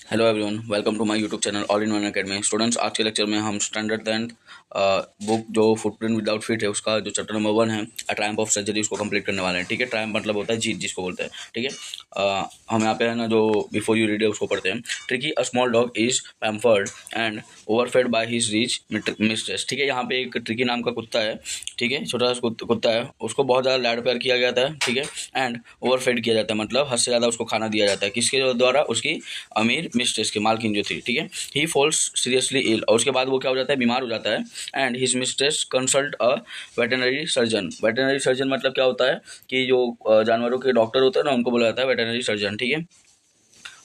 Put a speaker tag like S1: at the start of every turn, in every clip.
S1: Hello everyone, welcome to my YouTube channel all in one academy. Students, आज के lecture में हम standard tenth book जो footprint without feet है उसका जो चैप्टर नंबर 1 है अ ट्रायम्फ ऑफ सर्जरी उसको कंप्लीट करने वाले हैं। ठीक है, ट्रायम्फ मतलब होता है जीत, जिसको बोलते हैं। ठीक है, हम यहाँ पे है ना जो बिफोर यू रीड है उसको पढ़ते हैं। Tricki a small dog is pampered and overfed by his rich mistress. ठीक है, यहाँ पे एक ट्रिकी नाम का कुत्ता है। ठीक है, छोटा सा कुत्ता है, उसको बहुत ज़्यादा लाड प्यार किया जाता है। ठीक है, एंड ओवरफेड किया जाता है, मतलब हद से ज़्यादा उसको खाना दिया जाता है। किसके द्वारा? उसकी अमीर मिस्ट्रेस की, मालकिन जो थी। ठीक है, ही फॉल्स सीरियसली इल, और उसके बाद वो क्या हो जाता है? बीमार हो जाता है। And his mistress consult a veterinary surgeon. Veterinary surgeon मतलब क्या होता है कि जो जानवरों के डॉक्टर होते हैं ना, उनको बोला जाता है वेटरनरी सर्जन। ठीक है,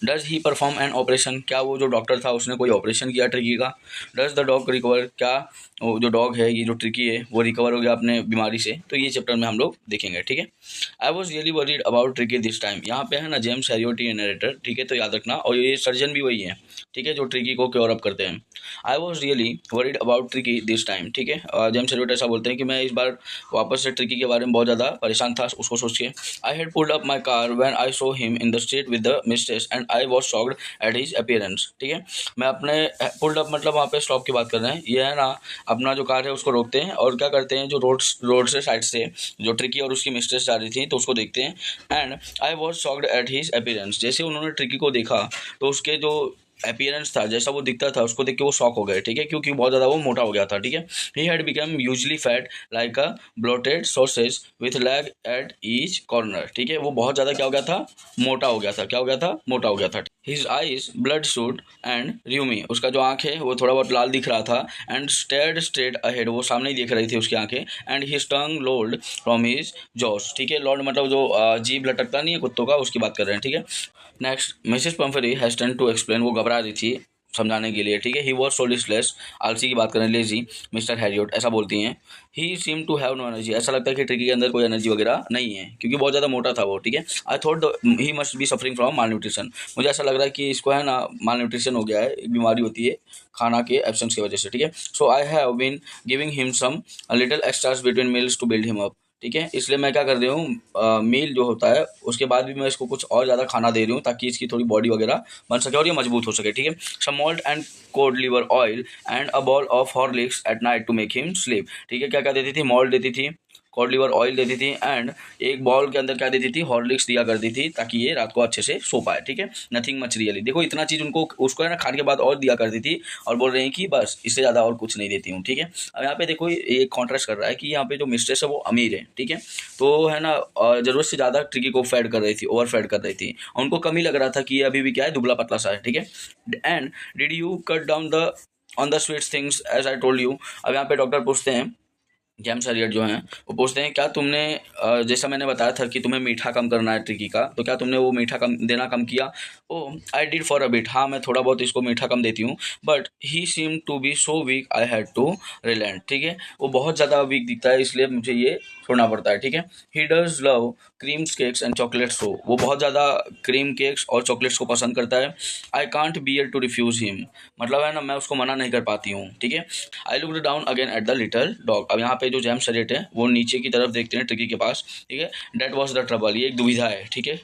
S1: does he perform an operation, क्या वो जो डॉक्टर था उसने कोई ऑपरेशन किया ट्रिकी का? डज द डॉग रिकवर, क्या वो जो डॉग है, ये जो ट्रिकी है, वो रिकवर हो गया अपने बीमारी से? तो ये चैप्टर में हम लोग देखेंगे। ठीक है, I was really worried about tricky this time. यहाँ पे है ना जेम्स हैरियट ही नरेटर। ठीक है, तो याद रखना, और ये सर्जन भी वही है। ठीक है, जो ट्रिकी को क्योर अप करते हैं। I was really worried about tricky this time. ठीक है, जेम्स हैरियट ऐसा बोलते हैं कि मैं इस बार वापस से ट्रिकी के बारे में बहुत ज़्यादा परेशान था उसको सोच के। I had pulled up my car when I saw him in the street with the mistress and I was shocked at his appearance. ठीक है, मैं अपने पुल्ड अप मतलब वहाँ पे स्टॉप की बात कर रहे हैं। ये है ना, अपना जो कार है उसको रोकते हैं और क्या करते हैं, जो रोड से साइड से जो ट्रिकी और उसकी मिस्ट्रेस जा रही थी तो उसको देखते हैं। And I was shocked at his appearance, जैसे उन्होंने ट्रिकी को देखा तो उसके जो अपीयरेंस था, जैसा वो दिखता था, उसको देख के वो शॉक हो गए। ठीक है, क्योंकि बहुत ज़्यादा वो मोटा हो गया था। ठीक है, he had become usually fat like a bloated sausage with leg at each corner. ठीक है, वो बहुत ज़्यादा क्या हो गया था? मोटा हो गया था। क्या हो गया था? मोटा हो गया था। His eyes bloodshot and rheumy, उसका जो आँख है वो थोड़ा बहुत लाल दिख रहा था। एंड स्टेयर्ड स्ट्रेट अहेड, वो सामने ही देख रही थी उसकी आंखें। And his tongue lolled from his jaws. ठीक है, लॉर्ड मतलब जो जीभ लटकता नहीं है कुत्तों का, उसकी बात कर रहे हैं। ठीक है, next Mrs Pumphrey has turn to explain, वो घबरा रही थी समझाने के लिए। ठीक है, ही वॉज सो लिस्टलेस, आलसी की बात करें, लेजी, मिस्टर हैरियट ऐसा बोलती हैं। He seem to have no energy, ऐसा लगता है कि ट्रिकी के अंदर कोई एनर्जी वगैरह नहीं है, क्योंकि बहुत ज़्यादा मोटा था वो। ठीक है, I thought he must be suffering from mall nutrition, मुझे ऐसा लग रहा है कि इसको है ना माल न्यूट्रिशन हो गया है, एक बीमारी होती है खाना के एब्सेंस की वजह से। ठीक है, so I have been giving him some little extras between meals to build him up. ठीक है, इसलिए मैं क्या कर रही हूँ, मील जो होता है उसके बाद भी मैं इसको कुछ और ज़्यादा खाना दे रही हूँ ताकि इसकी थोड़ी बॉडी वगैरह बन सके और ये मजबूत हो सके। ठीक है, some malt and cod liver oil and a bowl of Horlicks at night to make him sleep. ठीक है, क्या क्या देती थी? मॉल्ट देती थी, कॉड लिवर ऑयल देती थी, एंड एक बॉल के अंदर क्या देती थी? हॉर्लिक्स दिया करती थी, ताकि ये रात को अच्छे से सो पाए। ठीक है, नथिंग मच रियली, देखो इतना चीज़ उनको उसको है ना खाने के बाद और दिया करती थी, और बोल रही हैं कि बस इससे ज़्यादा और कुछ नहीं देती हूँ। ठीक है, अब यहाँ पे देखो ये कॉन्ट्रास्ट कर रहा है कि यहाँ पे जो मिस्ट्रेस है वो अमीर है। ठीक है, तो है ना ज़रूरत से ज़्यादा ट्रिकी को फैड कर रही थी, ओवर फैड कर रही थी, और उनको कम ही लग रहा था कि ये अभी भी क्या है, दुबला पतला सा है। ठीक है, and did you cut down the on the sweets things as I told you. अब यहाँ पे डॉक्टर पूछते हैं, जेम्स हैरियट जो हैं वो पूछते हैं, क्या तुमने जैसा मैंने बताया था कि तुम्हें मीठा कम करना है ट्रिकी का, तो क्या तुमने वो मीठा कम देना कम किया? Oh I did for a bit, हाँ मैं थोड़ा बहुत इसको मीठा कम देती हूँ। But he seem to be so weak I had to relent. ठीक है, वो बहुत ज़्यादा वीक दिखता है, इसलिए मुझे ये छोड़ना पड़ता है। ठीक है, he does love creams cakes and chocolates, हो वो बहुत ज़्यादा क्रीम केक्स और चॉकलेट्स को पसंद करता है। I can't bear to refuse him, मतलब है ना मैं उसको मना नहीं कर पाती हूँ। ठीक है, I looked down again at the little dog. अब यहाँ पे जो जेम्स हैरियट है वो नीचे की तरफ देखते हैं ट्रिकी के पास। ठीक है, डेट वॉज द ट्रबल, ये एक दुविधा है। ठीक है,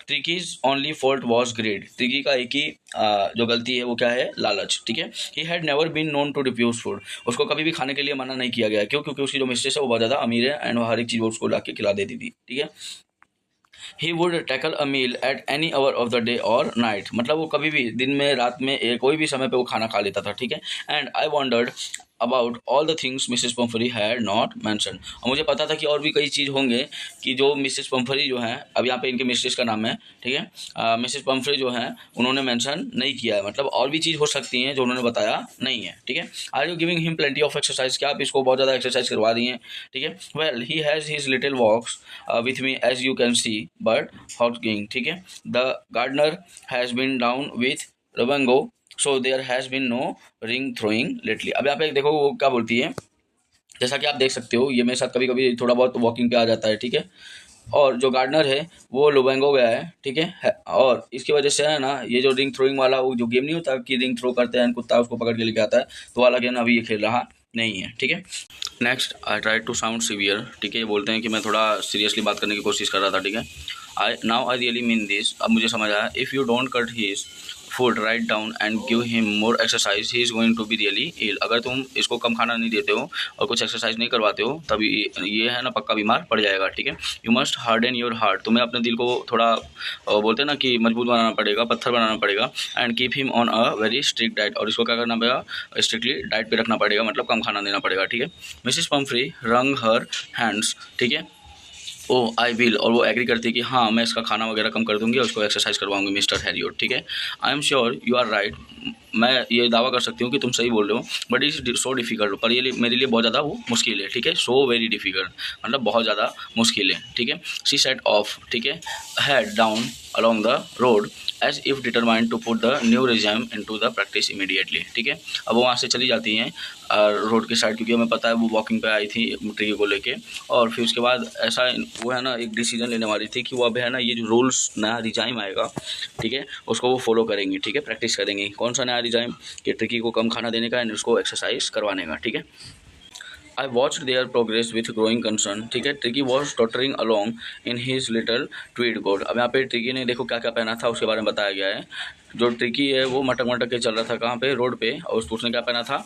S1: ट्रिकीज only fault was grade, tricky का एक ही जो गलती है वो क्या है? लालच। ठीक है, he had never been known to refuse food, उसको कभी भी खाने के लिए मना नहीं किया गया। क्यों? क्योंकि उसकी जो मिस्ट्रेस है वो बहुत ज़्यादा अमीर है, एंड वो हर एक चीज़ वो उसको ला के खिला देती थी। ठीक है, he would tackle a meal at any hour of the day और नाइट, मतलब वो कभी भी दिन में, रात में, कोई भी समय पे वो खाना खा लेता था। ठीक है, and I wondered about all the things Mrs Pumphrey had not mentioned, और मुझे पता था कि और भी कई चीज़ होंगे कि जो मिसेस पम्फरी जो हैं, अब यहाँ पे इनके मिस्ट्रेस का नाम है। ठीक है, मिसेस पम्फरी जो हैं उन्होंने मेंशन नहीं किया है, मतलब और भी चीज़ हो सकती हैं जो उन्होंने बताया नहीं है। ठीक है, are you giving him plenty of exercise, क्या आप इसको बहुत ज़्यादा एक्सरसाइज करवा रही हैं? ठीक है, well he has his little walks with me as you can see but हॉकिंग। ठीक है, the gardener has been down with lumbago so there has been no ring throwing lately. अब यहाँ पे देखो वो क्या बोलती है, जैसा कि आप देख सकते हो ये मेरे साथ कभी कभी थोड़ा बहुत वॉकिंग पे आ जाता है। ठीक है, और जो गार्डनर है वो लोबेंगो गया है। ठीक और इसकी वजह से है ना ये जो रिंग थ्रोइंग वाला वो जो गेम नहीं होता कि रिंग थ्रो करते हैं, कुत्ता उसको पकड़ के लेके आता है, तो वाला गेम अभी ये खेल रहा नहीं है। ठीक है, next I try to sound severe. ठीक है, ये बोलते हैं कि मैं थोड़ा सीरियसली बात करने की कोशिश कर रहा था। ठीक है, I now I really mean this, अब मुझे समझ आया, if you don't cut his food right down and give him more exercise, he is going to be really ill. अगर तुम इसको कम खाना नहीं देते हो और कुछ एक्सरसाइज नहीं करवाते हो तभी ये है ना पक्का बीमार पड़ जाएगा, ठीक है। You must harden your heart, तुम्हें अपने दिल को थोड़ा बोलते हैं ना कि मजबूत बनाना पड़ेगा, पत्थर बनाना पड़ेगा। And keep him on a very strict diet, और इसको क्या करना पड़ेगा, स्ट्रिक्टली डाइट पे रखना पड़ेगा, मतलब कम खाना देना पड़ेगा, ठीक है। मिसिस पम्फ्री रंग हर हैंड्स, ठीक है। ओ आई विल, और वो एग्री करती है कि हाँ मैं इसका खाना वगैरह कम कर दूंगी और उसको एक्सरसाइज करवाऊंगी मिस्टर हैरियट, ठीक है। I am sure you are right, मैं ये दावा कर सकती हूँ कि तुम सही बोल रहे हो, बट इज सो डिफिकल्ट, पर ये मेरे लिए बहुत ज़्यादा वो मुश्किल है, ठीक है। सो वेरी डिफिकल्ट मतलब बहुत ज़्यादा मुश्किल है, ठीक है। शी सेट ऑफ, ठीक है, head down along the road as if determined to put the new regime into the practice immediately, ठीक है। अब वो वहाँ से चली जाती हैं रोड के साइड, क्योंकि हमें पता है वो वॉकिंग पे आई थी ट्रिकी को लेके, और फिर उसके बाद ऐसा वो है ना एक डिसीजन लेने वाली थी कि वो अब है ना ये जो रूल्स नया रिजाइम आएगा, ठीक है, उसको वो फॉलो करेंगी, ठीक है, प्रैक्टिस करेंगी। कौन सा नया रिजाइम, कि ट्रिकी को कम खाना देने का एंड उसको एक्सरसाइज करवाने का, ठीक है। I watched their progress with growing concern, ठीक है। Tricky was tottering along in his little tweed coat, अब यहाँ पे ट्रिकी ने देखो क्या क्या पहना था उसके बारे में बताया गया है। जो ट्रिकी है वो मटक मटक के चल रहा था कहाँ पे, रोड पे, और उसने क्या पहना था,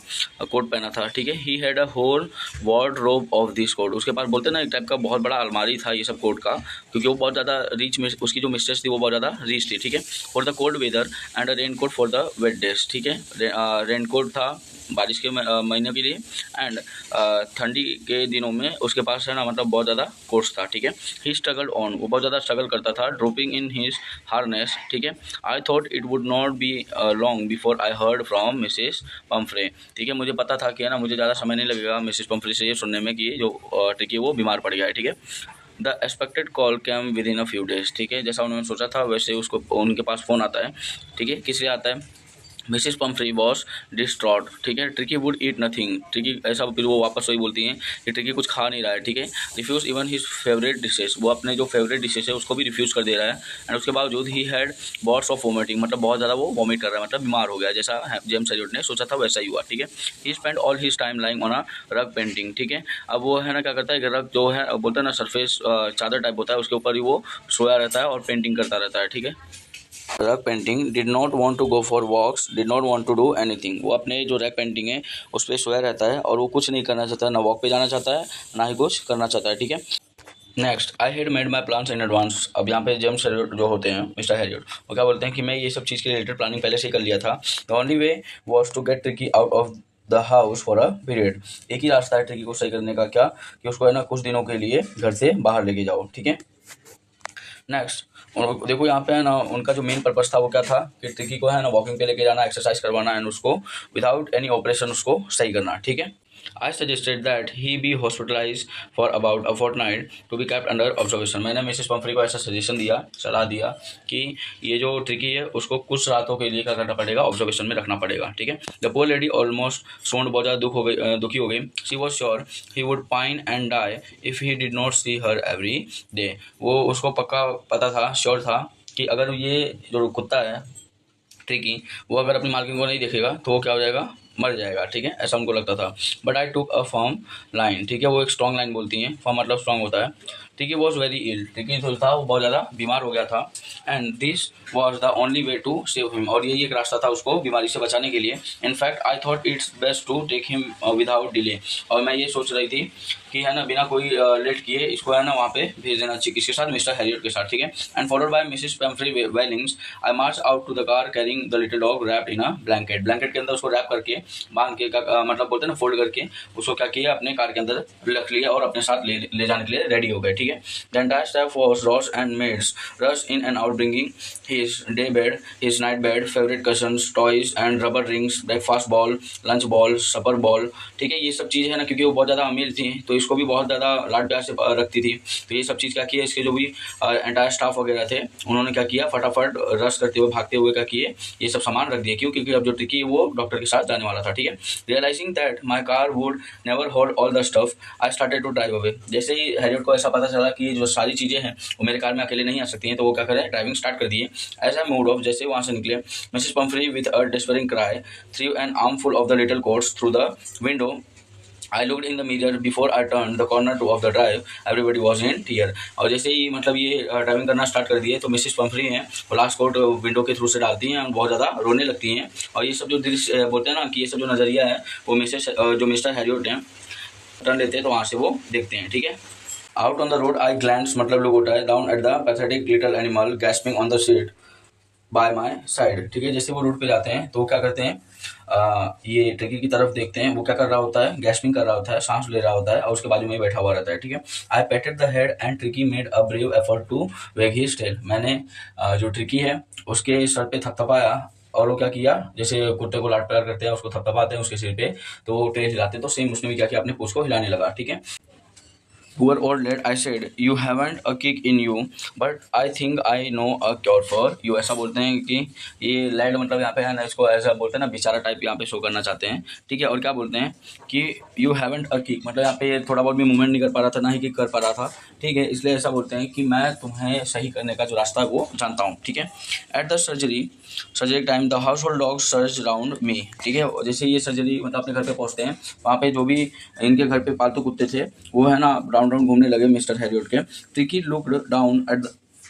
S1: कोट पहना था, ठीक है। He had a whole wardrobe of this coat, उसके पास बोलते हैं ना एक टाइप का बहुत बड़ा अलमारी था ये सब कोट का, क्योंकि वो बहुत ज़्यादा रिच में, उसकी जो मिस्ट्रेस थी वो बहुत ज़्यादा रिच थी, ठीक है। For the cold weather and a rain coat for the wet days, ठीक है। रेन कोट था बारिश के महीनों के लिए, एंड ठंडी के दिनों में उसके पास है ना मतलब बहुत ज़्यादा कोट्स था, ठीक है। ही स्ट्रगल ऑन, वो बहुत ज़्यादा स्ट्रगल करता था, ड्रॉपिंग इन हिज हार्नेस, ठीक है। I thought it would not be long before I heard from Mrs Pomfrey, ठीक है। मुझे पता था कि है ना मुझे ज़्यादा समय नहीं लगेगा मिसेस पम्फ्रे से ये सुनने में कि जो ट्रिकी वो बीमार पड़ गया है, ठीक है। The expected call came within a few days, ठीक है, जैसा उन्होंने सोचा था वैसे उसको उनके पास फ़ोन आता है, ठीक है। किससे आता है, मिसिस पम्फ्री वॉज डिस्ट्रॉट, ठीक है। Tricky would eat nothing, tricky ऐसा फिर वो वापस वही बोलती हैं कि ट्रिकी कुछ खा नहीं रहा है, ठीक है। Refuse even his favourite dishes, वो अपने जो फेवरेट डिशेस है उसको भी रिफ्यूज़ कर दे रहा है, एंड उसके बावजूद he had bots of vomiting, मतलब बहुत ज़्यादा वो वॉमिट कर रहा है, मतलब बीमार हो गया, जैसा जेम्स हैरियट ने सोचा था वैसा ही हुआ, ठीक है। He spend all his time lying on a rug panting, ठीक है। अब वो है ना क्या करता है कि रग जो है बोलते हैं ना सरफेस चादर टाइप होता है उसके ऊपर ही वो सोया रहता है और पेंटिंग करता रहता है, ठीक है। Rack painting, did not want to go for walks, did not want to do anything, वो अपने जो रैक पेंटिंग है उस पर सोया रहता है और वो कुछ नहीं करना चाहता है, ना वॉक पे जाना चाहता है ना ही कुछ करना चाहता है, ठीक है। Next, I had made my plans in advance, अब यहाँ पे जेम्स हैरियट जो होते हैं मिस्टर हैरियट वो क्या बोलते हैं कि मैं ये सब चीज़ के रिलेटेड प्लानिंग पहले से ही कर लिया था। The only way was to get Tricki out of the house for a period, एक ही रास्ता है ट्रिकी को सही करने का, क्या कि उसको है ना कुछ दिनों के लिए घर से बाहर लेके जाओ, ठीक है। नेक्स्ट, और देखो यहाँ पे है ना उनका जो मेन पर्पस था वो क्या था कि ट्रिकी को है ना वॉकिंग पे लेके जाना, एक्सरसाइज करवाना एंड उसको विदाउट एनी ऑपरेशन उसको सही करना, ठीक है। I suggested that he be hospitalized for about a fortnight to be kept under observation, मैंने मिसेस पम्फ्री को ऐसा सजेशन दिया, सलाह दिया कि ये जो ट्रिकी है उसको कुछ रातों के लिए क्या करना पड़ेगा, ऑब्जर्वेशन में रखना पड़ेगा, ठीक है। The poor lady almost swooned, बहुत ज़्यादा दुखी हो गई। She was sure he would pine and die if he did not see her every day, वो उसको पक्का पता था, श्योर था कि अगर ये जो कुत्ता है ट्रिकी वो अगर अपनी मालकिन को नहीं देखेगा तो वो क्या हो जाएगा, मर जाएगा, ठीक है, ऐसा उनको लगता था। But I took a firm line, ठीक है, वो एक स्ट्रॉन्ग लाइन बोलती हैं, फर्म मतलब स्ट्रॉन्ग होता है। Tricki was very ill, Tricki जो था वो बहुत ज़्यादा बीमार हो गया था, and this was the only way to save him, और यही एक रास्ता था उसको बीमारी से बचाने के लिए। In fact I thought it's best to take him without delay, और मैं ये सोच रही थी कि है ना बिना कोई लेट किए इसको है ना वहाँ पे भेज देना चाहिए, किसके साथ, मिस्टर हैरियट के साथ, ठीक है। And followed by Mrs Pumphrey wailings I march out to the car carrying the little dog wrapped in a blanket, blanket के अंदर उसको रैप करके बांध के मतलब बोलते हैं ना फोल्ड करके उसको क्या किया, अपने कार के अंदर रख लिया और अपने साथ ले जाने के लिए रेडी हो गए, ठीक है। The entire staff was roused and maids rush in and out bringing his day bed, his night bed, favourite cushions, toys and rubber rings, breakfast bowl, lunch bowl, supper bowl, ठीक है। ये सब चीज़ है ना क्योंकि वो बहुत ज़्यादा अमीर थी तो इसको भी बहुत ज़्यादा लाड प्यार से रखती थी, तो ये सब चीज़ क्या किया, इसके जो भी एंटायर स्टाफ वगैरह थे उन्होंने क्या किया, फटाफट रश करते हुए भागते हुए क्या किए, ये सब सामान रख दिए, क्यों, क्योंकि अब जो ट्रिकी है वो डॉक्टर के साथ जाने वाला था, ठीक है। Realising that my car would never hold all the stuff I started to drive away, जैसे ही हैरियट को ऐसा पता चला कि जो सारी चीज़ें हैं वो मेरे कार में अकेले नहीं आ सकती हैं तो वो क्या करें, ड्राइविंग स्टार्ट कर दिए। एज आई मूड ऑफ, जैसे वहाँ से निकले, Mrs Pumphrey with a despairing cry through an armful of the little coats through the window I looked in the mirror before I turned the corner of the drive. Everybody was in tear. और जैसे ही मतलब ये driving करना start कर दिए तो Mrs पंफरी हैं flask coat window के थ्रू से डालती हैं और बहुत ज़्यादा रोने लगती हैं। और ये सब जो दृश्य बोलते हैं ना कि ये सब जो नज़रिया है वो जो मिस्टर हैरियट हैं टर्न लेते हैं तो वहाँ से वो देखते हैं, ठीक है। Out on the road I glance मतलब लोग उठा है down at the pathetic little animal gasping on the seat by my side, ठीक है। जैसे वो रोड पे जाते हैं तो वो क्या करते हैं, ये ट्रकी की तरफ देखते हैं, वो क्या कर रहा होता है, गैस्पिंग कर रहा होता है, सांस ले रहा होता है और उसके बाजू में ही बैठा हुआ रहता है, ठीक है। I patted the head and Tricki made a brave effort to wag his tail. मैंने जो ट्रिकी है उसके सर पे थपथपाया और वो क्या किया, जैसे कुत्ते को लाड प्यार करते हैं उसको थपथपाते हैं उसके सिर पे तो वो टेल हिलाते हैं, तो सेम उसने भी क्या किया, अपने पूंछ को हिलाने लगा, ठीक है। Poor old lad, I said, you haven't a kick in you, but I think I know a cure for you। ऐसा बोलते हैं कि ये लैड मतलब यहाँ पे है ना, इसको ऐसा बोलते हैं ना, बेचारा टाइप यहाँ पे शो करना चाहते हैं, ठीक है। और क्या बोलते हैं कि you haven't a kick मतलब यहाँ पे थोड़ा बहुत भी मूवमेंट नहीं कर पा रहा था, ना ही किक कर पा रहा था, ठीक है। इसलिए ऐसा बोलते हैं कि मैं तुम्हें सही करने का जो रास्ता है वो जानता हूँ, ठीक है। At the surgery time the household dog surged round me, ठीक है। जैसे ये सर्जरी मतलब अपने घर पे पहुँचते हैं, वहाँ पे जो भी इनके घर पे पालतू कुत्ते थे वो है ना राउंड राउंड घूमने लगे मिस्टर हैरियट के। Tricky looked down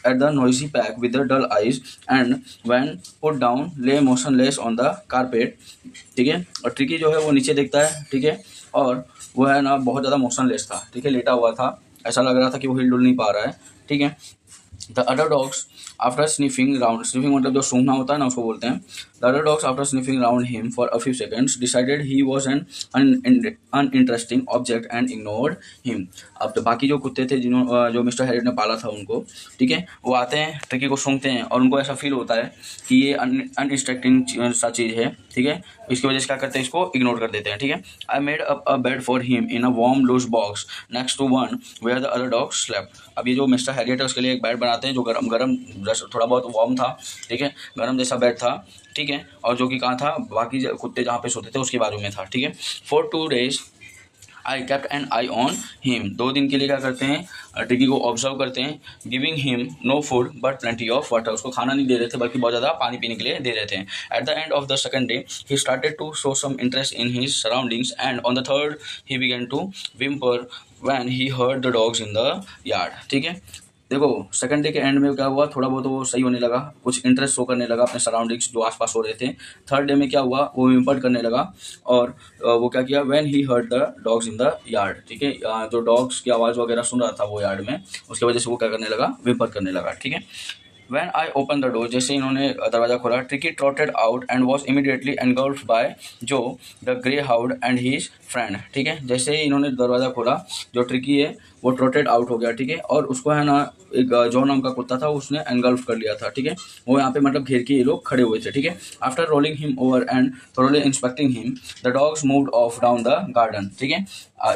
S1: at the noisy pack with the dull eyes and when put down lay motionless on the carpet, ठीक है। और ट्रिकी जो है वो नीचे देखता है, ठीक है, और वो है ना बहुत ज़्यादा मोशनलेस था, ठीक है, लेटा हुआ था, ऐसा लग रहा था कि वो हिल डुल नहीं पा रहा है, ठीक है। The other dogs after sniffing round, sniffing मतलब जो सूंघना होता है ना उसको बोलते हैं। The other dogs after sniffing round him for a few seconds decided he was an uninteresting object and ignored him. अब तो बाकी जो कुत्ते थे जो मिस्टर हैरियट ने पाला था उनको, ठीक है, वो आते हैं ट्रिकी को सूंघते हैं और उनको ऐसा फील होता है कि ये अनइंटरेस्टिंग सा चीज़ है, ठीक है। इसकी वजह से क्या करते हैं, इसको इग्नोर कर देते हैं, ठीक है। I made up a bed for him in a warm loose box next to one where the other dog slept. अब ये जो मिस्टर हैरियट है उसके लिए एक बेड बनाते हैं जो गरम गरम थोड़ा बहुत वार्म था, ठीक है, गरम जैसा बेड था, ठीक है, और जो कि कहाँ था, बाकी कुत्ते जहाँ पे सोते थे उसके बाजू में था, ठीक है। For 2 days I kept an eye on him, 2 दिन के लिए क्या करते हैं, ट्रिकी को ऑब्जर्व करते हैं। Giving him no food but plenty of water, उसको खाना नहीं दे रहे थे बल्कि बहुत ज़्यादा पानी पीने के लिए दे रहे थे। At the end of the second day he started to show some interest in his surroundings and on the third he began to whimper when he heard the dogs in the yard, ठीक है। देखो second day के and में क्या हुआ, थोड़ा बहुत वो सही होने लगा, कुछ इंटरेस्ट शो करने लगा अपने सराउंडिंग्स जो आसपास हो रहे थे। थर्ड डे में क्या हुआ, वो इम्पर्ट करने लगा और वो क्या किया, when he heard the dogs in the yard, ठीक है, जो डॉग्स की आवाज़ वगैरह सुन रहा था वो यार्ड में, उसकी वजह से वो क्या करने लगा, विम्पर करने लगा, ठीक है। When I opened the door, जैसे इन्होंने दरवाज़ा खोला, tricky trotted out and was immediately engulfed by जो the greyhound and his friend, ठीक है। जैसे ही इन्होंने दरवाज़ा खोला, जो ट्रिकी है वो ट्रोटेड आउट हो गया, ठीक है, और उसको है ना एक जो नाम का कुत्ता था उसने एंगल्फ कर लिया था, ठीक है। वो यहाँ पे मतलब घेर के ये लोग खड़े हुए थे, ठीक है। After rolling him over and thoroughly inspecting him the dogs moved of down the garden, ठीक है।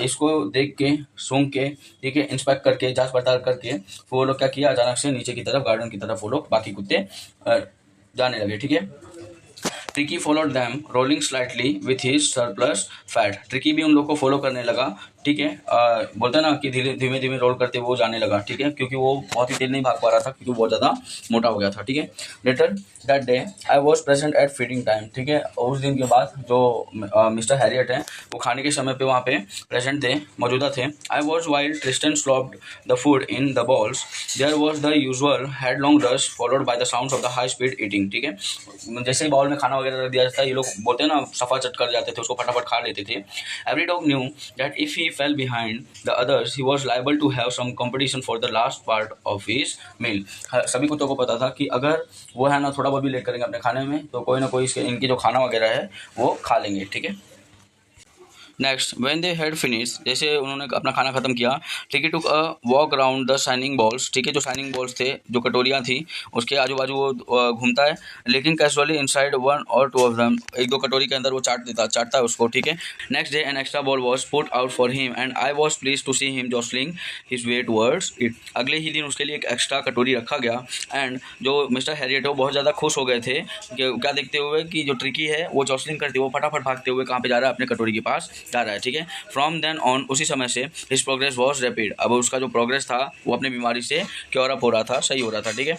S1: इसको देख के सूंघ के, ठीक है, इंस्पेक्ट करके जांच पड़ताल करके वो लोग क्या किया, अचानक से नीचे की तरफ गार्डन की तरफ वो लोग बाकी कुत्ते जाने लगे, ठीक है। Tricky followed them rolling slightly with his surplus fat, tricky भी उन लोग को फॉलो करने लगा, ठीक है। बोलते हैं ना कि धीमे धीमे रोल करते वो जाने लगा, ठीक है, क्योंकि वो बहुत ही तेज नहीं भाग पा रहा था क्योंकि बहुत ज़्यादा मोटा हो गया था, ठीक है। Later that day I was present at feeding time, ठीक है, और उस दिन के बाद जो मिस्टर हैरियट हैं वो खाने के समय पे वहाँ पे प्रेजेंट थे, मौजूदा थे। I was while Tristan slopped the food in the bowls there was the usual headlong rush followed by the sounds of the high speed eating, ठीक है। जैसे ही बाउल में खाना वगैरह रख दिया जाता है, ये लोग बोलते हैं ना सफा चट कर जाते थे, उसको फटाफट खा लेते थे। Every dog knew that if he fell behind the others he was liable to have some competition for the last part of his meal। सभी कुत्तों को पता था कि अगर वो है ना थोड़ा बहुत भी लेट करेंगे अपने खाने में तो कोई ना कोई इनके जो खाना वगैरह है वो खा लेंगे, ठीक है। Next when they had finish, जैसे उन्होंने अपना खाना खत्म किया, tricky took a walk around the shining balls, ठीक है, जो शाइनिंग बॉल्स थे, जो कटोरियाँ थी उसके आजू बाजू वो घूमता है, लेकिन casually inside 1 or 2 of them, 1-2 कटोरी के अंदर वो चाटता है उसको, ठीक है। Next day an extra bowl was put out for him and I was pleased to see him jostling his way towards it. अगले ही दिन उसके लिए एक एक्स्ट्रा कटोरी रखा गया एंड जो मिस्टर हैरियट है वो बहुत ज़्यादा खुश हो गए थे कि क्या देखते हुए कि जो ट्रिकी है वो जॉसलिंग करते हुए फटाफट भागते हुए कहाँ पे जा रहा है, अपने कटोरी के पास जा रहा है, ठीक है। फ्रॉम देन ऑन, उसी समय से हिज प्रोग्रेस वॉज रैपिड, अब उसका जो प्रोग्रेस था वो अपने बीमारी से क्योर अप हो रहा था, सही हो रहा था, ठीक है।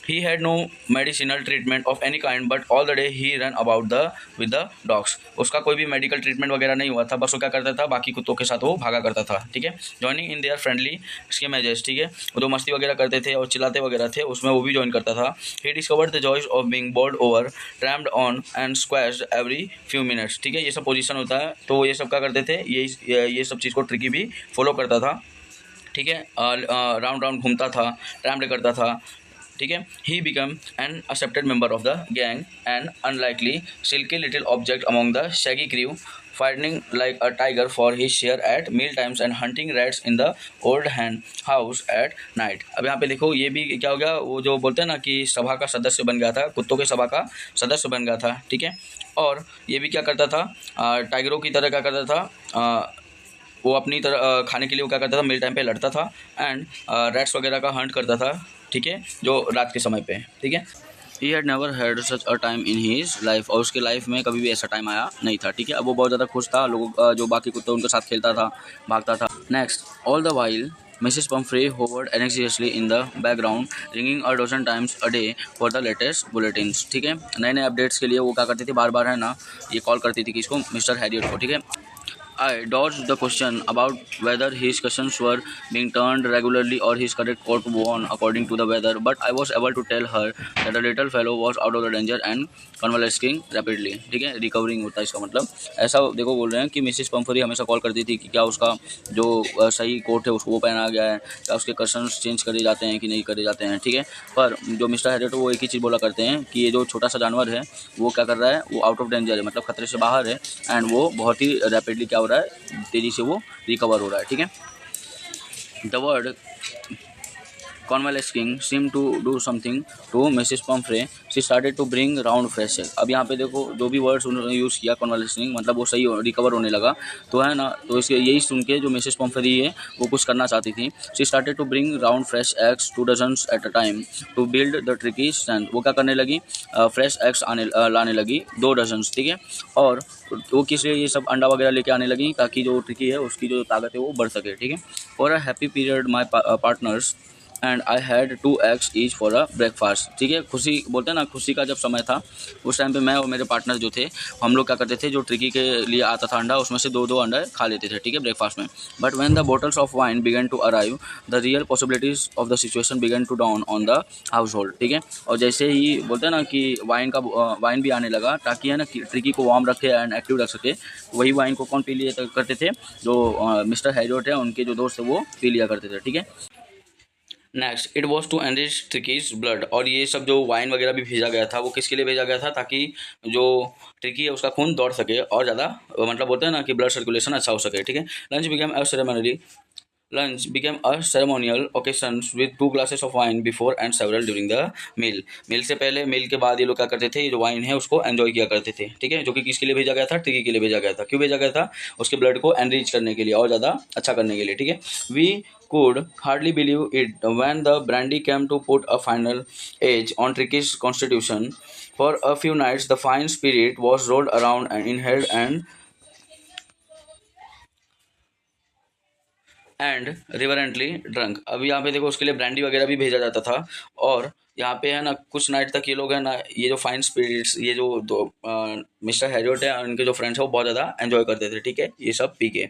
S1: He had no medicinal treatment of any kind, but all the day he ran about the with the dogs. उसका कोई भी मेडिकल ट्रीटमेंट वगैरह नहीं हुआ था, बस वो क्या करता था, बाकी कुत्तों के साथ वो भागा करता था, ठीक है। जॉइनिंग इन देयर फ्रेंडली स्कीमेजेस, ठीक है, वो जो मस्ती वगैरह करते थे और चिल्लाते वगैरह थे, उसमें वो भी ज्वाइन करता था। He discovered the joys of being bowled over, trampled on and squashed every few minutes, ठीक है। ये सब पोजीशन होता है, तो ये सब क्या करते थे, ये सब चीज़ को ट्रिकी भी फॉलो करता था, ठीक है। राउंड राउंड घूमता था, ट्रैम्प्ड करता था, ठीक है। He become an accepted member of the gang and unlikely silky little object among the shaggy crew, fighting like a tiger for his share at meal times and hunting rats in the old hen house at night। अब यहाँ पे देखो, ये भी क्या हो गया, वो जो बोलते हैं ना कि सभा का सदस्य बन गया था, कुत्तों के सभा का सदस्य बन गया था, ठीक है। और ये भी क्या करता था, टाइगरों की तरह क्या करता था, वो अपनी तरह खाने के लिए वो क्या करता था, मील टाइम पे लड़ता था एंड रैट्स वगैरह का हंट करता था, ठीक है, जो रात के समय पे, ठीक है। He had never had such a time in his life, और उसके लाइफ में कभी भी ऐसा टाइम आया नहीं था, ठीक है। अब वो बहुत ज़्यादा खुश था, लोगों जो बाकी कुत्ते उनके साथ खेलता था, भागता था। Next, all the while Mrs Pomfrey hovered anxiously in the background, ringing a dozen times a day for the latest bulletins, ठीक है। नए नए अपडेट्स के लिए वो क्या करती थी, बार बार है ना ये कॉल करती थी किसको, मिस्टर हैरियट को, ठीक है। I dodged the question about whether his questions were being turned regularly or his correct course won according to the weather, but I was able to tell her that the little fellow was out of the danger and convalescing rapidly, ठीक है, recovering होता है इसका मतलब। ऐसा देखो बोल रहे हैं कि मिसिस पम्फरी हमेशा कॉल करती थी कि क्या उसका जो सही कोट है उसको वो पहना गया है, क्या उसके क्वेश्चंस चेंज करे जाते हैं कि नहीं करे जाते हैं, ठीक है। पर जो मिस्टर हैरियट वो एक ही चीज़ बोला करते हैं कि ये जो छोटा सा जानवर है वो क्या कर रहा है, वो आउट ऑफ डेंजर है, मतलब खतरे से बाहर है, एंड वो बहुत ही रैपिडली क्या हो रहा है, तेज़ी से वो रिकवर हो रहा है, ठीक है। The word convalescing seemed to do something to Mrs. Pumphrey. She started to bring round fresh egg। अब यहाँ पे देखो जो भी वर्ड्स उन्होंने यूज़ किया, convalescing मतलब वो सही रिकवर होने लगा, तो है ना, तो इसके यही सुन के जो मिसेस पम्फरी है वो कुछ करना चाहती थी। She started to bring round fresh eggs 2 dozens at a time to build the tricky stand। वो क्या करने लगी, फ्रेश एग्स लाने लगी 2 डजन, ठीक है। और वो किस लिए ये सब अंडा वगैरह लेके आने लगी, ताकि जो ट्रिकी है उसकी जो ताकत है वो बढ़ सके, ठीक है। For a happy period my partners and I had 2 eggs each for a breakfast, ठीक है। खुशी बोलते हैं ना, खुशी का जब समय था उस टाइम पे मैं और मेरे पार्टनर जो थे हम लोग क्या करते थे, जो ट्रिकी के लिए आता था अंडा उसमें से 2-2 अंडा खा लेते थे, ठीक है, ब्रेकफास्ट में। But when the bottles of wine began to arrive the real possibilities of the situation began to dawn on the household, ठीक है। और जैसे ही बोलते हैं ना कि वाइन भी आने लगा, ताकि है ना ट्रिकी को वार्म रखे एंड एक्टिव रख सके, वही वाइन को कौन पी लिया करते थे, जो मिस्टर हैरियट है उनके जो दोस्त थे वो पी लिया करते थे, ठीक है। Next, it was to enrich Tricki's blood, और ये सब जो वाइन वगैरह भी भेजा गया था वो किसके लिए भेजा गया था, ताकि जो ट्रिकी है उसका खून दौड़ सके और ज़्यादा, मतलब बोलते हैं ना कि ब्लड सर्कुलेशन अच्छा हो सके, ठीक है। Lunch became a ceremonial occasion with 2 glasses of wine before and several during the meal। मील से पहले, मील के बाद ये लोग क्या करते थे, ये जो वाइन है उसको एंजॉय किया करते थे, ठीक है। जो कि किसके लिए भेजा गया था, ट्रिकी के लिए भेजा गया था। क्यों भेजा गया था, उसके ब्लड को एनरिच करने के लिए और ज़्यादा अच्छा करने के लिए, ठीक है। We could hardly believe it when the brandy came to put a final edge on Tricky's constitution। For a few nights the fine spirit was rolled around and inhaled and reverently drunk. अब यहाँ पे देखो उसके लिए brandy वगैरह भी भेजा जाता था, और यहाँ पे है ना कुछ नाइट तक ये लोग है ना, ये जो फाइन स्पिरिट्स, ये जो दो मिस्टर हैरियट है उनके जो फ्रेंड्स है वो बहुत ज़्यादा एंजॉय करते थे, ठीक है, ये सब पी के।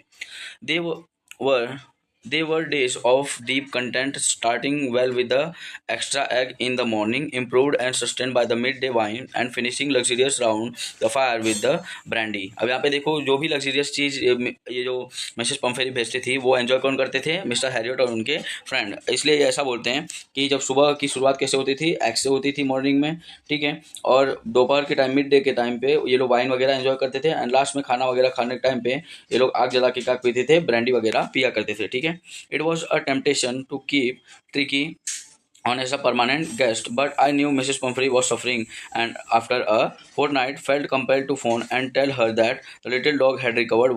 S1: दे वर They were days of deep content, starting well with the extra egg in the morning, improved and sustained by the midday wine, and finishing luxurious round the fire with the brandy। अब यहाँ पे देखो जो भी luxurious चीज़ ये जो Mrs पम्फेरी भेजती थी वो एंजॉय कौन करते थे, मिस्टर हैरियट और उनके फ्रेंड। इसलिए ये ऐसा बोलते हैं कि जब सुबह की शुरुआत कैसे होती थी, एग से होती थी मॉर्निंग में, ठीक है, और दोपहर के टाइम, मिड डे के टाइम पे ये लोग वाइन वगैरह एंजॉय करते थे, एंड लास्ट में खाना वगैरह खाने के टाइम पे ये लोग आग जला के क्या पीते थे, ब्रांडी वगैरह पिया करते थे, ठीक है। It was a temptation to keep Tricky on as a permanent guest, but I knew Mrs. Pumphrey was suffering, and after a fortnight felt compelled to phone and tell her that the little dog had recovered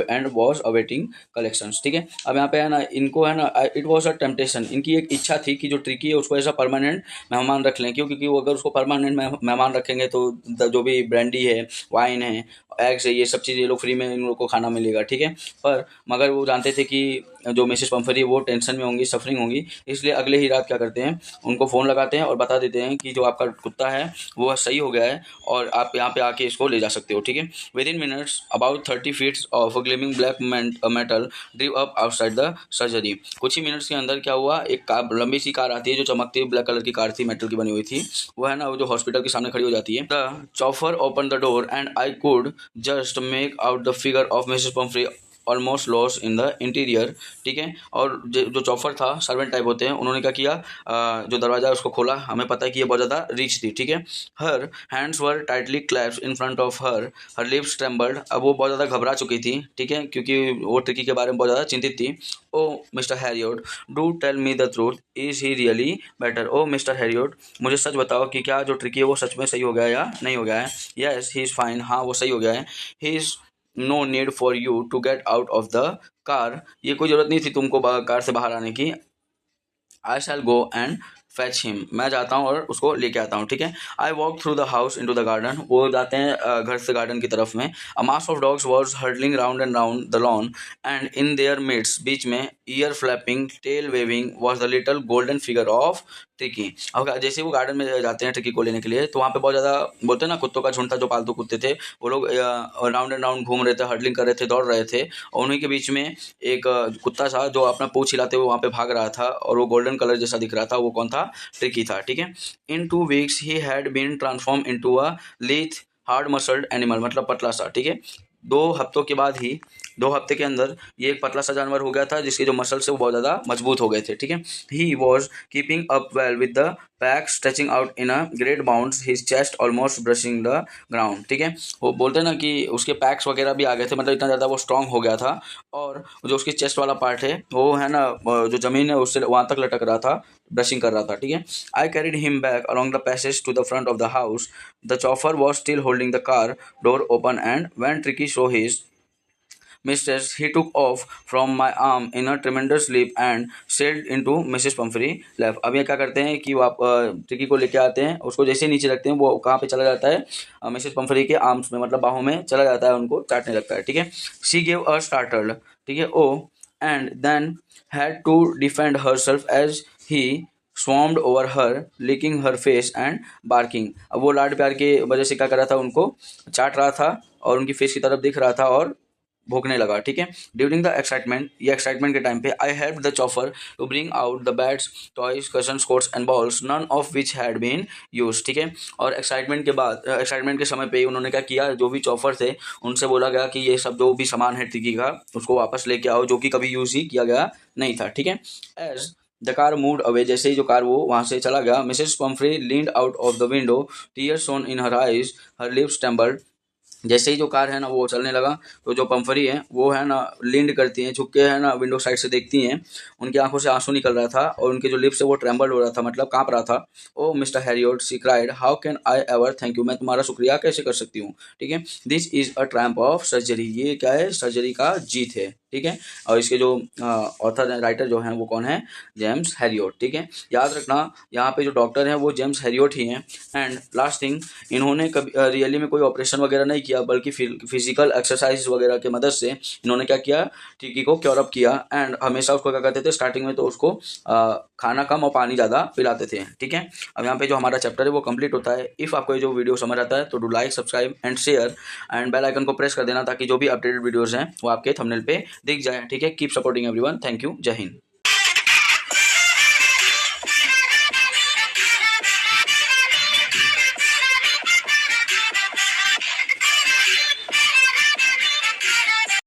S1: and was awaiting collections, ठीक है। अब यहाँ पे है ना, इनको है ना, इट वॉज अ टेम्पटेशन, इनकी एक इच्छा थी कि जो ट्रिकी है उसको ऐसा परमानेंट मेहमान रख लें, क्योंकि वो अगर उसको परमानेंट मेहमान रखेंगे तो जो भी ब्रांडी है, वाइन है, एग्स है, ये सब चीज़ ये लोग फ्री में इन लोग को खाना मिलेगा, ठीक है। पर मगर वो जानते थे कि जो मिसेस पंफरी वो टेंशन में होंगी, सफरिंग होंगी, इसलिए अगले ही रात क्या करते हैं, उनको फ़ोन लगाते हैं और बता देते हैं कि जो आपका कुत्ता है वो सही हो गया है और आप यहाँ पे आके इसको ले जा सकते हो, ठीक है। With in minutes about 30 feet of gleaming black metal ड्रीव up outside the surgery. कुछ ही मिनट्स के अंदर क्या हुआ, एक कार, लंबी सी कार आती है जो चमकती ब्लैक कलर की कार थी, मेटल की बनी हुई थी, वो है ना, वो जो हॉस्पिटल के सामने खड़ी हो जाती है। The chauffeur open the door and I could just make out the figure of Mrs Pumphrey almost lost in the interior, ठीक है। और जो चॉफर था, सर्वेंट टाइप होते हैं, उन्होंने क्या किया, जो दरवाज़ा उसको खोला, हमें पता है कि ये बहुत ज़्यादा रिच थी, ठीक है। Her hands were tightly clapped in front of her lips trembled. अब वो बहुत ज़्यादा घबरा चुकी थी, ठीक है, क्योंकि वो ट्रिकी के बारे में बहुत ज़्यादा चिंतित थी। Oh Mr Herriot, do tell me the truth, is he really better. Oh Mr Herriot, मुझे सच बताओ कि क्या जो ट्रिकी है वो सच में सही हो गया है या नहीं हो गया है। यस ही इज़ फाइन, हाँ वो सही हो गया है। He is no need for you to get out of the car, ये कोई ज़रूरत नहीं थी तुमको कार से बाहर आने की। आई शैल गो एंड फैच हिम, मैं जाता हूँ और उसको लेके आता हूँ, ठीक है। I walk through the house into the garden, वो जाते हैं घर से गार्डन की तरफ में। A mass of dogs was hurdling round and round the lawn and in their midst, बीच में ear flapping tail waving was the little golden figure of Tricki. अब जैसे वो गार्डन में जाते हैं ट्रिकी को लेने के लिए, तो वहाँ पे बहुत ज़्यादा बोलते हैं ना, कुत्तों का झुंड था, जो पालतू कुत्ते थे, वो लोग राउंड एंड राउंड घूम रहे थे, हर्डलिंग कर रहे थे, दौड़ रहे थे। और उन्हीं के बीच में एक कुत्ता था जो अपना पूंछ हिलाते हुए वहाँ पे भाग रहा था, और वो गोल्डन कलर जैसा दिख रहा था, वो कौन था, ट्रिकी था, ठीक है। In 2 weeks he had been transform into a lithe hard muscled animal, मतलब पतला सा, ठीक है। 2 हफ्तों के बाद ही, 2 हफ्ते के अंदर ये एक पतला सा जानवर हो गया था जिसके जो मसल्स है वो बहुत ज़्यादा मजबूत हो गए थे, ठीक है। He was keeping up well with the pack stretching out in a great bounds, his chest almost brushing the ground, ठीक है। वो बोलते हैं ना कि उसके पैक्स वगैरह भी आ गए थे, मतलब इतना ज़्यादा वो स्ट्रांग हो गया था। और जो उसकी चेस्ट वाला पार्ट है वो है ना, जो ज़मीन है उससे वहाँ तक लटक रहा था, ब्रशिंग कर रहा था, ठीक है। I carried him back along the passage to the front of the house, the chauffeur was still holding the car door open and when Tricki saw his mistress, he took off from my arm in a tremendous leap and sailed into Mrs. Pumphrey lap। अब ये क्या करते हैं कि वो आप tricky को लेके आते हैं, उसको जैसे ही नीचे रखते हैं वो कहाँ पे चला जाता है, मिसेस पंफरी के आर्म्स में, मतलब बाहों में चला जाता है, उनको चाटने लगता है, ठीक है। शी गेव अ स्टार्टल्ड, ठीक है, oh and then had to defend herself as he swarmed over her, licking her face and barking। अब वो लाड प्यार के वजह से क्या कर रहा था, उनको चाट रहा था और उनकी फेस की तरफ दिख रहा था और भोंकने लगा, ठीक है। ड्यूरिंग द एक्साइटमेंट, ये एक्साइटमेंट के टाइम पे, I help the chauffeur to bring out the beds, toys, cushions, coats and bowls, none of which had been use, ठीक है। और एक्साइटमेंट के बाद, एक्साइटमेंट के समय पे उन्होंने क्या किया, जो भी चॉफर थे उनसे बोला गया कि ये सब जो भी सामान है टिकी का उसको वापस लेके आओ, जो कि कभी यूज ही किया गया नहीं था, ठीक है। As the car moved away, जैसे ही जो कार वो वहाँ से चला गया, Mrs Pumphrey leaned out of the window, tears shone in her eyes, her lips trembled. जैसे ही जो कार है ना वो चलने लगा, तो जो पंफरी है वो है ना लींड करती हैं, झुक के है ना विंडो साइड से देखती हैं, उनकी आंखों से आंसू निकल रहा था और उनके जो लिप्स है वो ट्रेम्बल हो रहा था, मतलब कांप रहा था। Oh Mr Herriot, she cried, how can I ever thank you, मैं तुम्हारा शुक्रिया कैसे कर सकती हूँ, ठीक है। This is a triumph of surgery, ये क्या है, सर्जरी का जीत है, ठीक है। और इसके जो ऑथर हैं, राइटर जो हैं, वो कौन है, जेम्स हैरियट, ठीक है। याद रखना यहाँ पे जो डॉक्टर हैं वो जेम्स हैरियट ही हैं। एंड लास्ट थिंग, इन्होंने कभी रियली में कोई ऑपरेशन वगैरह नहीं किया, बल्कि फिजिकल एक्सरसाइज वगैरह की मदद से इन्होंने क्या किया, टिकी को क्योर अप किया। एंड हमेशा उसको क्या करते थे, स्टार्टिंग में तो उसको खाना कम और पानी ज़्यादा पिलाते थे, ठीक है। अब यहाँ पे जो हमारा चैप्टर है वो कंप्लीट होता है। इफ़ आपको ये जो वीडियो समझ आता है तो do like, subscribe and share and bell icon को प्रेस कर देना, ताकि जो भी अपडेटेड वीडियोज़ हैं वो आपके थंबनेल पे दिख जाए, ठीक है। Keep supporting everyone, thank you, जय हिंद।